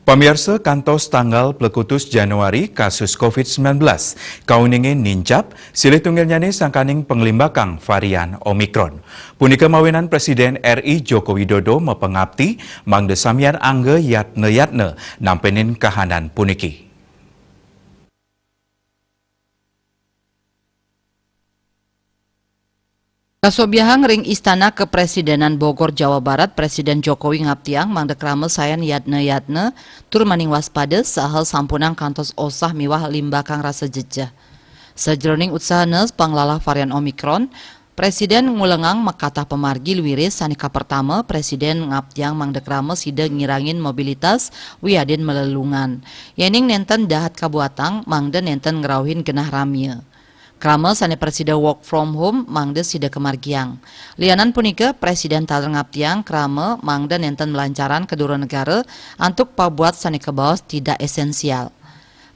Pemirsa kantos tanggal Plekutus Januari kasus COVID-19, kauningin nincap, silih tunggilnyane sangkaning penglimbakang varian Omikron. Punika mawinan Presiden RI Joko Widodo mepengabti mangde samian angge yatne nampenin kahanan puniki. Kasobiahang ring Istana Kepresidenan Bogor, Jawa Barat, Presiden Jokowi ngaptiang mangdek rame sayan yatne tur maning waspada sahal sampunang kantos osah miwah limbakang rasa jejah. Sajroning usahanes panglalah varian Omikron, Presiden ngulengang makata pemargi luwiris sanika pertama Presiden ngaptiang mangdek rame sida ngirangin mobilitas wiadin melelungan. Yening nenten dahat kabuatang mangde nenten ngerauhin genah ramie. Krama sane presida work from home mangde sida kemargiang. Lianan punika Presiden taler ngaptiang krama mangde nenten melancaran kedua negara antuk pabuat sane kebaos tidak esensial.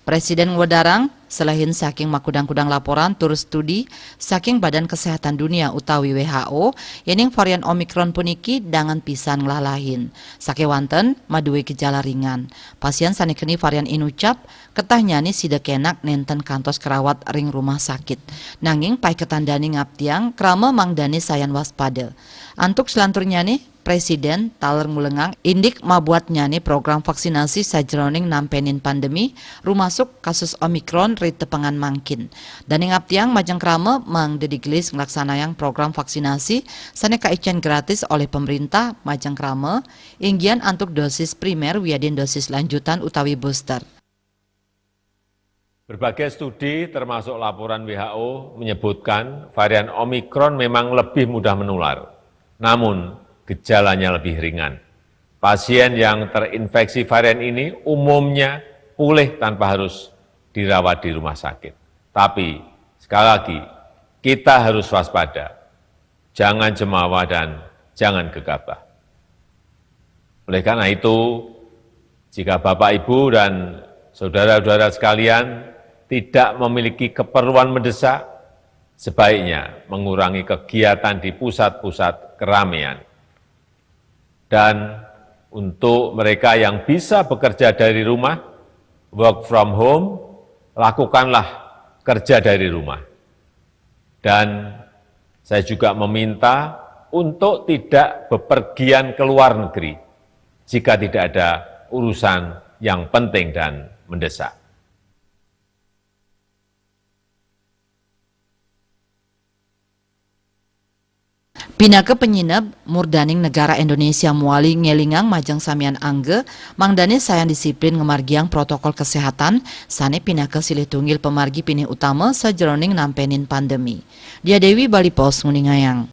Presiden wadarang selain saking makudang-kudang laporan tur studi saking Badan Kesehatan Dunia utawi WHO yening varian Omikron puniki dangan pisan nglalahin. Sakewanten maduwe gejala ringan. Pasien sanikeni varian inucap ketah nyani sida kenak nenten kantos kerawat ring rumah sakit. Nanging pai ketandani ngaptiang krama mangdani sayan waspada. Antuk selantur nyani Presiden taler ngulengang indik mabuat nyani program vaksinasi sajroning nampenin pandemi rumasuk kasus Omikron rit tepengan mangkin. Dan ngaptiang majeng krama mangde digelis ngelaksanayang program vaksinasi sane kaicen gratis oleh pemerintah majeng krama inggian antuk dosis primer wiadin dosis lanjutan utawi booster. Berbagai studi termasuk laporan WHO menyebutkan varian Omikron memang lebih mudah menular. Namun gejalanya lebih ringan. Pasien yang terinfeksi varian ini umumnya pulih tanpa harus dirawat di rumah sakit. Tapi sekali lagi, kita harus waspada. Jangan jemawa dan jangan gegabah. Oleh karena itu, jika Bapak, Ibu, dan saudara-saudara sekalian tidak memiliki keperluan mendesak, sebaiknya mengurangi kegiatan di pusat-pusat keramaian. Dan untuk mereka yang bisa bekerja dari rumah, work from home, lakukanlah kerja dari rumah. Dan saya juga meminta untuk tidak bepergian ke luar negeri jika tidak ada urusan yang penting dan mendesak. Pinake penyinep murdaning negara Indonesia muali ngelingang majeng samian angge mangdane sayan disiplin ngemargiang protokol kesehatan sane pinake silih tunggil pemargi pinih utama sajroning nampenin pandemi. Dia Dewi Bali Pos nguningayang.